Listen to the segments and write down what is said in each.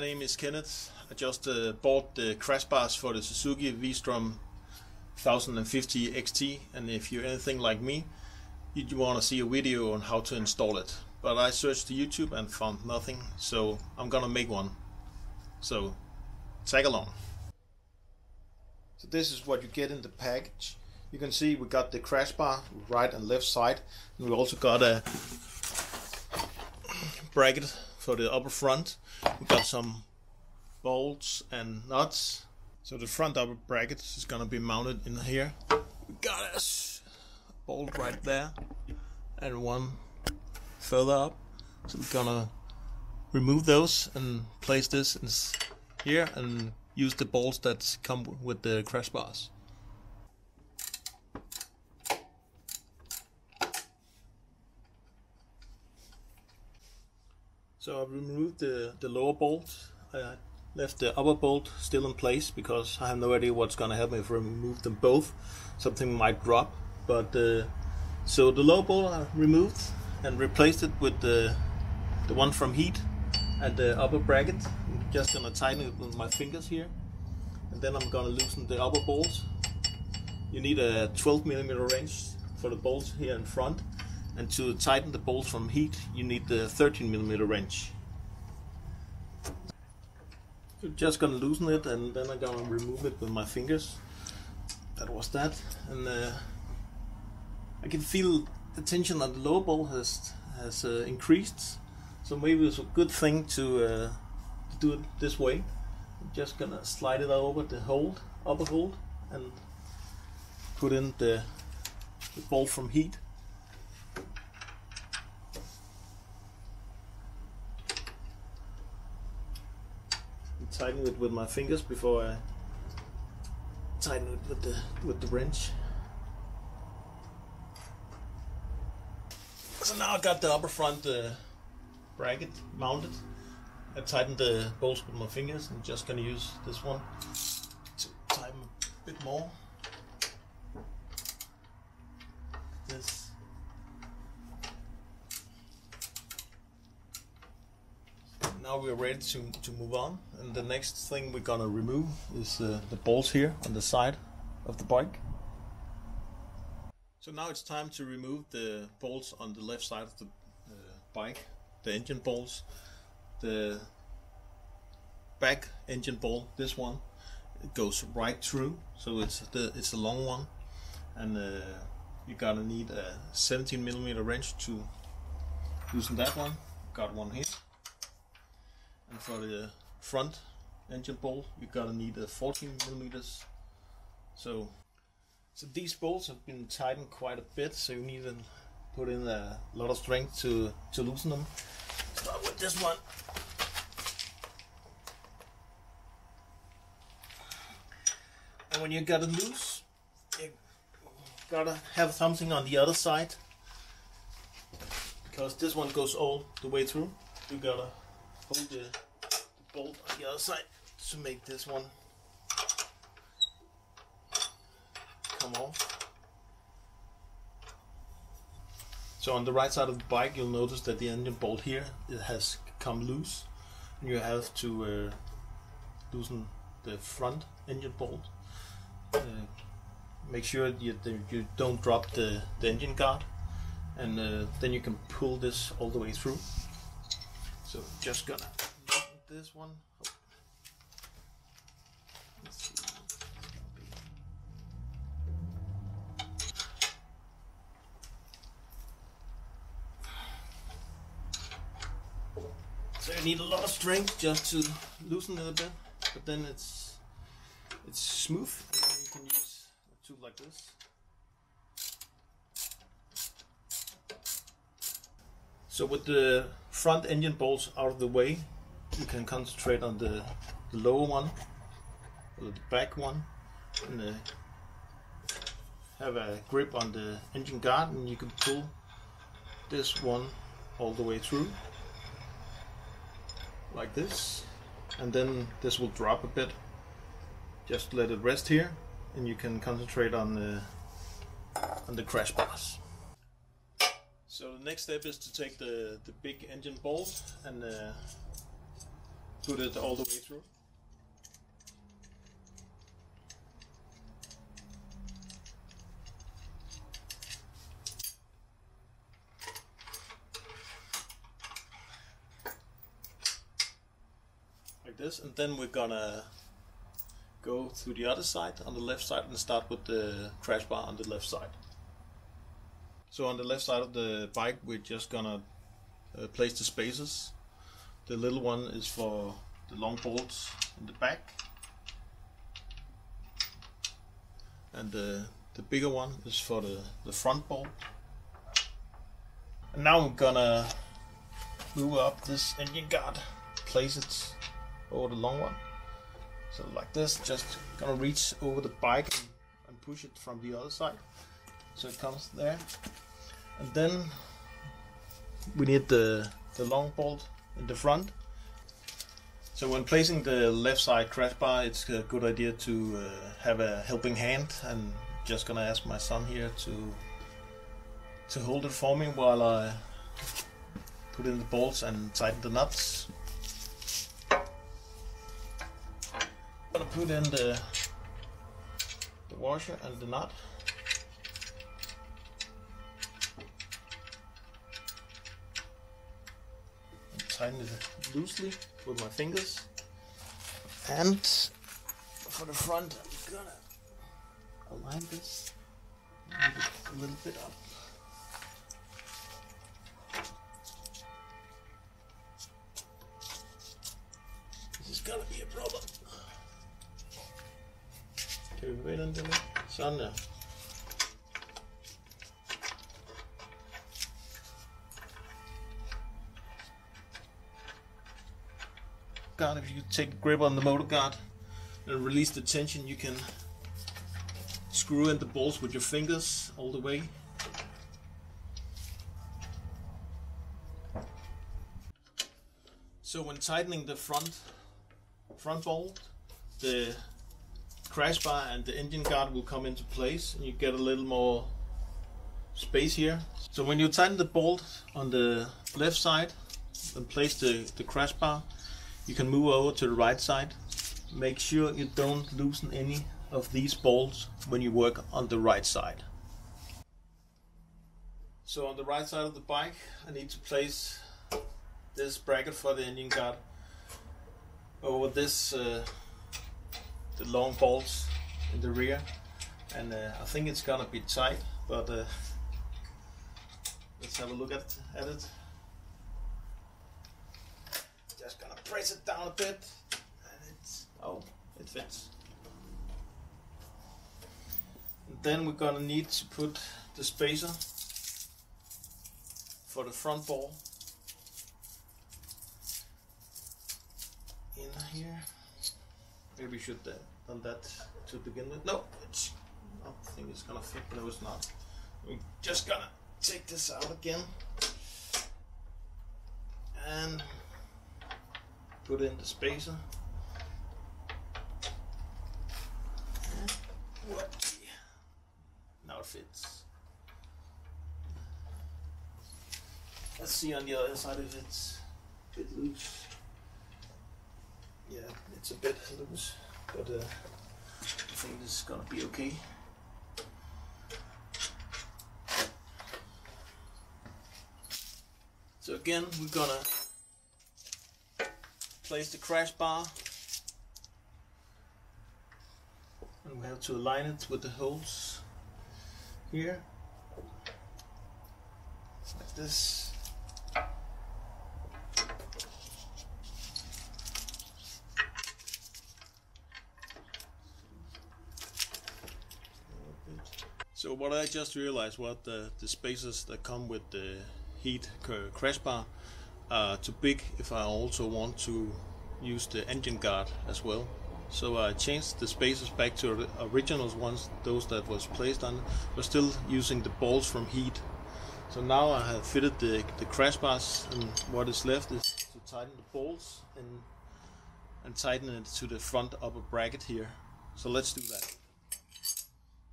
name is Kenneth. I just bought the crash bars for the Suzuki V-Strom 1050XT, and if you're anything like me, you want to see a video on how to install it. But I searched YouTube and found nothing, so I'm gonna make one. So tag along. So this is what you get in the package. You can see we got the crash bar right and left side, and we also got a bracket for the upper front. We got some bolts and nuts. So the front upper bracket is gonna be mounted in here. We got a bolt right there and one further up. So we're gonna remove those and place this in here and use the bolts that come with the crash bars. So I've removed the lower bolt. I left the upper bolt still in place because I have no idea what's gonna happen if I remove them both. Something might drop. But so the lower bolt I removed and replaced it with the one from heat and the upper bracket. I'm just gonna tighten it with my fingers here, and then I'm gonna loosen the upper bolts. You need a 12mm wrench for the bolts here in front. And to tighten the bolts from heat, you need the 13mm wrench. So just gonna loosen it, and then I'm gonna remove it with my fingers. That was that, and I can feel the tension on the lower bolt has increased. So maybe it's a good thing to do it this way. I'm just gonna slide it over the upper hold, and put in the bolt from heat. Tighten it with my fingers before I tighten it with the wrench. So now I got the upper front bracket mounted. I tightened the bolts with my fingers. I'm just gonna use this one to tighten a bit more. This. Now we're ready to move on, and the next thing we're gonna remove is the bolts here on the side of the bike. So now it's time to remove the bolts on the left side of the bike, the engine bolts. The back engine bolt, this one, it goes right through, so it's a long one, and you're gonna need a 17mm wrench to loosen that one. Got one here. And for the front engine bolt, you're gonna need a 14mm. So these bolts have been tightened quite a bit, so you need to put in a lot of strength to loosen them. Start with this one. And when you got it loose, you gotta have something on the other side, because this one goes all the way through. You gotta hold the bolt on the other side to make this one come off. So on the right side of the bike, you'll notice that the engine bolt here, it has come loose, and you have to loosen the front engine bolt. Make sure you don't drop the engine guard, and then you can pull this all the way through. So just gonna loosen this one. Let's see what it's gonna be. So you need a lot of strength just to loosen it a bit, but then it's smooth, and then you can use a tool like this. So with the front engine bolts out of the way, you can concentrate on the lower one, or the back one, and have a grip on the engine guard, and you can pull this one all the way through, like this, and then this will drop a bit. Just let it rest here, and you can concentrate on the crash bars. So the next step is to take the big engine bolt and put it all the way through. Like this, and then we're gonna go to the other side on the left side and start with the crash bar on the left side. So on the left side of the bike we're just gonna place the spacers. The little one is for the long bolts in the back, and the bigger one is for the front bolt. And now I'm gonna move up this engine guard, place it over the long one. So like this, just gonna reach over the bike and push it from the other side, so it comes there. And then we need the long bolt in the front. So when placing the left side crash bar, it's a good idea to have a helping hand, and just gonna ask my son here to hold it for me while I put in the bolts and tighten the nuts. I'm gonna put in the washer and the nut. And tighten it loosely with my fingers. And for the front, I'm gonna align this a little bit up. This is gonna be a problem. Kan vi bevæge den der lidt? Sådan der. Guard, if you take a grip on the motor guard and release the tension, you can screw in the bolts with your fingers all the way. So when tightening the front bolt, the crash bar and the engine guard will come into place, and you get a little more space here. So when you tighten the bolt on the left side and place the crash bar, you can move over to the right side. Make sure you don't loosen any of these bolts when you work on the right side. So on the right side of the bike, I need to place this bracket for the engine guard over this the long bolts in the rear, and I think it's gonna be tight, but let's have a look at it. Just gonna press it down a bit, and it fits. And then we're gonna need to put the spacer for the front ball in here. Maybe we should have done that to begin with. No, I think it's gonna fit. No, it's not. We're just gonna take this out again and put in the spacer. Now it fits. Let's see on the other side if it's a bit loose. Yeah, it's a bit loose, but I think this is gonna be okay. So again, we're gonna place the crash bar, and we have to align it with the holes here, like this. So what I just realized, what the spacers that come with the heat crash bar are too big if I also want to use the engine guard as well. So I changed the spacers back to the original ones, those that was placed on, but still using the bolts from heat. So now I have fitted the crash bars, and what is left is to tighten the bolts and tighten it to the front upper bracket here. So let's do that.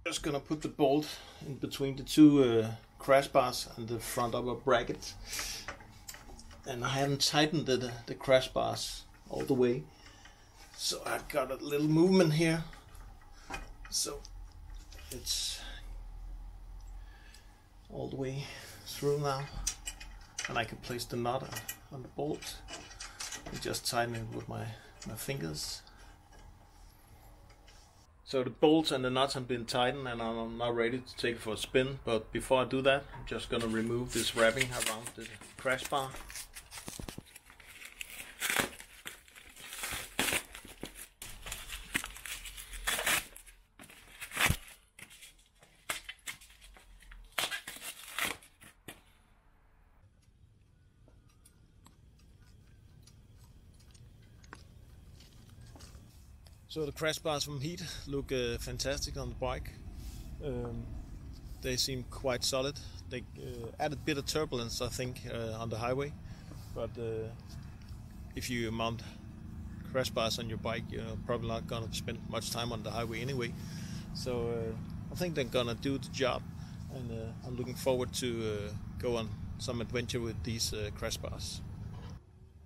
Just gonna put the bolt in between the two crash bars and the front upper bracket, and I haven't tightened the crash bars all the way. So I got a little movement here, so it's all the way through now, and I can place the nut on the bolt and just tighten it with my fingers. So the bolts and the nuts have been tightened, and I'm now ready to take it for a spin. But before I do that, I'm just gonna remove this wrapping around the crash bar. So the crash bars from Heat look fantastic on the bike. They seem quite solid. They add a bit of turbulence, I think, on the highway. But if you mount crash bars on your bike, you're probably not going to spend much time on the highway anyway. So I think they're going to do the job, and I'm looking forward to go on some adventure with these crash bars.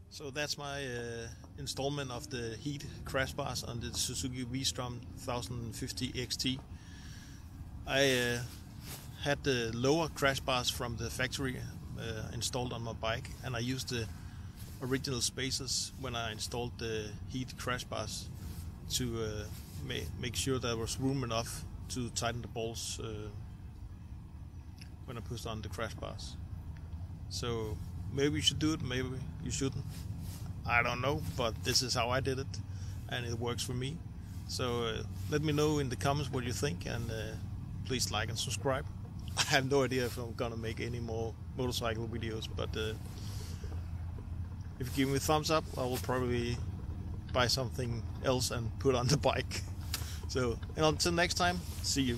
So that's my installment of the Heat crash bars on the Suzuki V-Strom 1050XT. I had the lower crash bars from the factory installed on my bike, and I used the original spacers when I installed the Heat crash bars to make sure there was room enough to tighten the bolts when I pushed on the crash bars. So maybe you should do it, maybe you shouldn't. I don't know, but this is how I did it, and it works for me. So let me know in the comments what you think, and please like and subscribe. I have no idea if I'm gonna make any more motorcycle videos, but if you give me a thumbs up, I will probably buy something else and put on the bike. So, and until next time, see you.